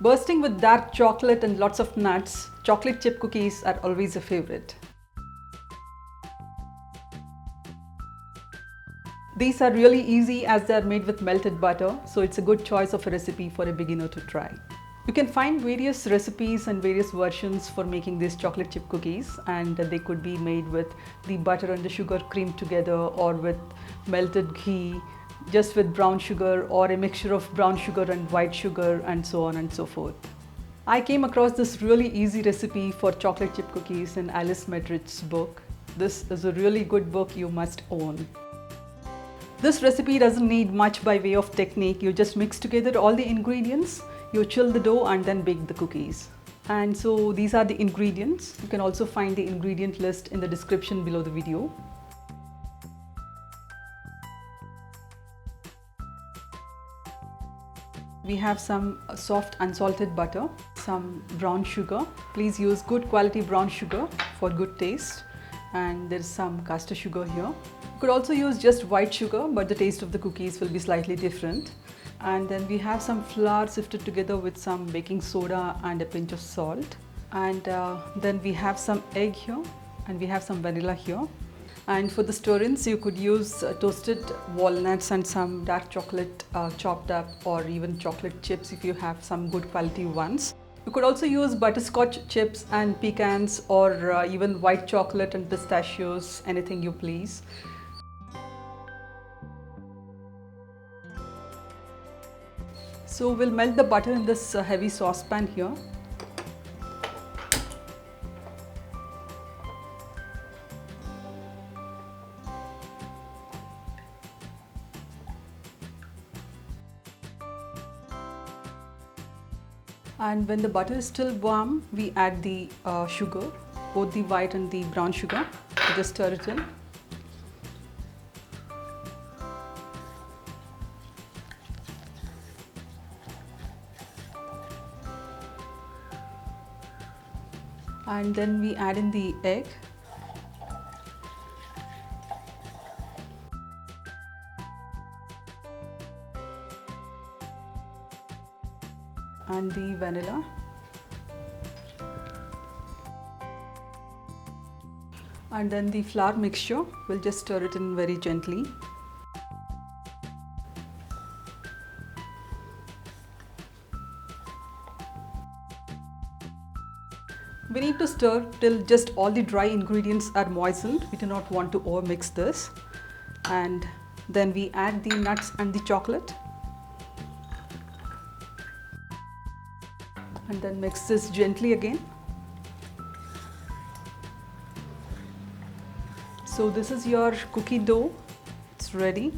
Bursting with dark chocolate and lots of nuts, chocolate chip cookies are always a favorite. These are really easy as they are made with melted butter, so it's a good choice of a recipe for a beginner to try. You can find various recipes and various versions for making these chocolate chip cookies, and they could be made with the butter and the sugar creamed together, or with melted ghee, just with brown sugar, or a mixture of brown sugar and white sugar, and so on and so forth. I came across this really easy recipe for chocolate chip cookies in Alice Medrich's book. This is a really good book you must own. This recipe doesn't need much by way of technique. You just mix together all the ingredients, you chill the dough and then bake the cookies. And so these are the ingredients. You can also find the ingredient list in the description below the video. We have some soft unsalted butter, some brown sugar. Please use good quality brown sugar for good taste. And there's some caster sugar here. You could also use just white sugar, but the taste of the cookies will be slightly different. And then we have some flour sifted together with some baking soda and a pinch of salt. And then we have some egg here, and we have some vanilla here. And for the stir-ins, you could use toasted walnuts and some dark chocolate chopped up, or even chocolate chips if you have some good quality ones. You could also use butterscotch chips and pecans, or even white chocolate and pistachios, anything you please. So we'll melt the butter in this heavy saucepan here. And when the butter is still warm, we add the sugar, both the white and the brown sugar. Just stir it in. And then we add in the egg. And the vanilla. And then the flour mixture, we'll just stir it in very gently. We need to stir till just all the dry ingredients are moistened. We do not want to overmix this. And then we add the nuts and the chocolate. And then mix this gently again. So this is your cookie dough. It's ready.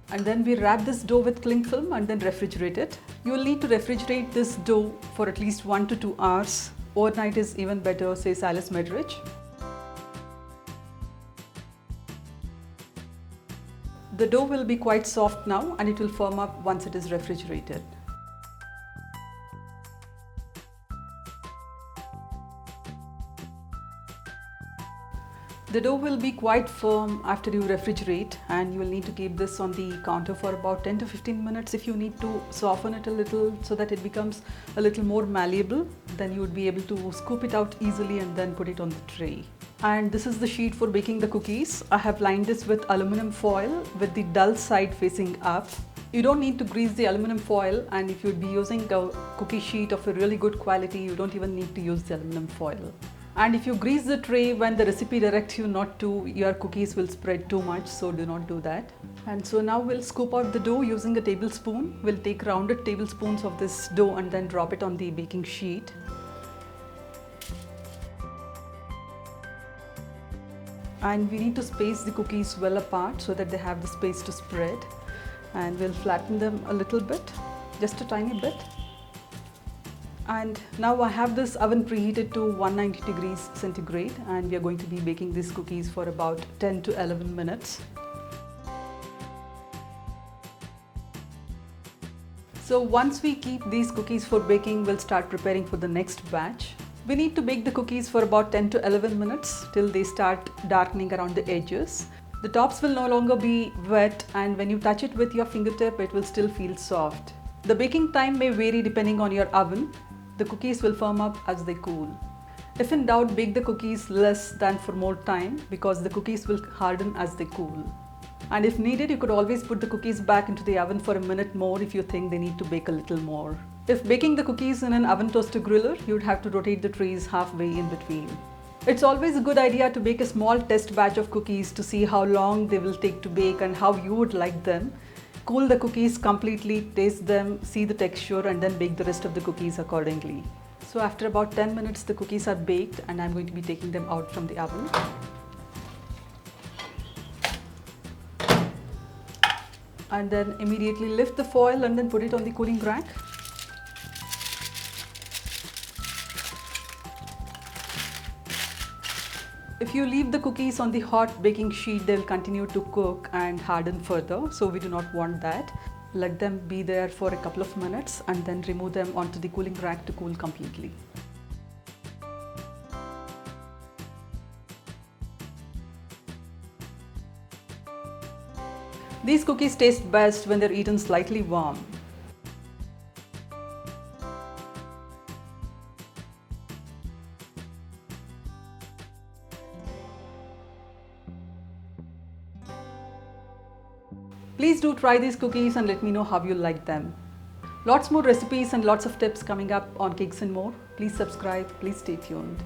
And then we wrap this dough with cling film and then refrigerate it. You will need to refrigerate this dough for at least 1 to 2 hours. Overnight is even better, says Alice Medrich. The dough will be quite soft now, and it will firm up once it is refrigerated. The dough will be quite firm after you refrigerate, and you will need to keep this on the counter for about 10 to 15 minutes. If you need to soften it a little so that it becomes a little more malleable, then you would be able to scoop it out easily and then put it on the tray. And this is the sheet for baking the cookies. I have lined this with aluminum foil with the dull side facing up. You don't need to grease the aluminum foil, and if you'd be using a cookie sheet of a really good quality, you don't even need to use the aluminum foil. And if you grease the tray when the recipe directs you not to, your cookies will spread too much, so do not do that. And so now we'll scoop out the dough using a tablespoon. We'll take rounded tablespoons of this dough and then drop it on the baking sheet. And we need to space the cookies well apart so that they have the space to spread. And we'll flatten them a little bit, just a tiny bit. And now I have this oven preheated to 190 degrees centigrade, and we are going to be baking these cookies for about 10 to 11 minutes. So once we keep these cookies for baking, we'll start preparing for the next batch. We need to bake the cookies for about 10 to 11 minutes till they start darkening around the edges. The tops will no longer be wet, and when you touch it with your fingertip, it will still feel soft. The baking time may vary depending on your oven. The cookies will firm up as they cool. If in doubt, bake the cookies less than for more time because the cookies will harden as they cool. And if needed, you could always put the cookies back into the oven for a minute more if you think they need to bake a little more. If baking the cookies in an oven toaster griller, you'd have to rotate the trays halfway in between. It's always a good idea to bake a small test batch of cookies to see how long they will take to bake and how you would like them. Cool the cookies completely, taste them, see the texture, and then bake the rest of the cookies accordingly. So after about 10 minutes, the cookies are baked and I'm going to be taking them out from the oven. And then immediately lift the foil and then put it on the cooling rack. If you leave the cookies on the hot baking sheet, they'll continue to cook and harden further, so we do not want that. Let them be there for a couple of minutes and then remove them onto the cooling rack to cool completely. These cookies taste best when they're eaten slightly warm. Please do try these cookies and let me know how you like them. Lots more recipes and lots of tips coming up on Cakes and More. Please subscribe, please stay tuned.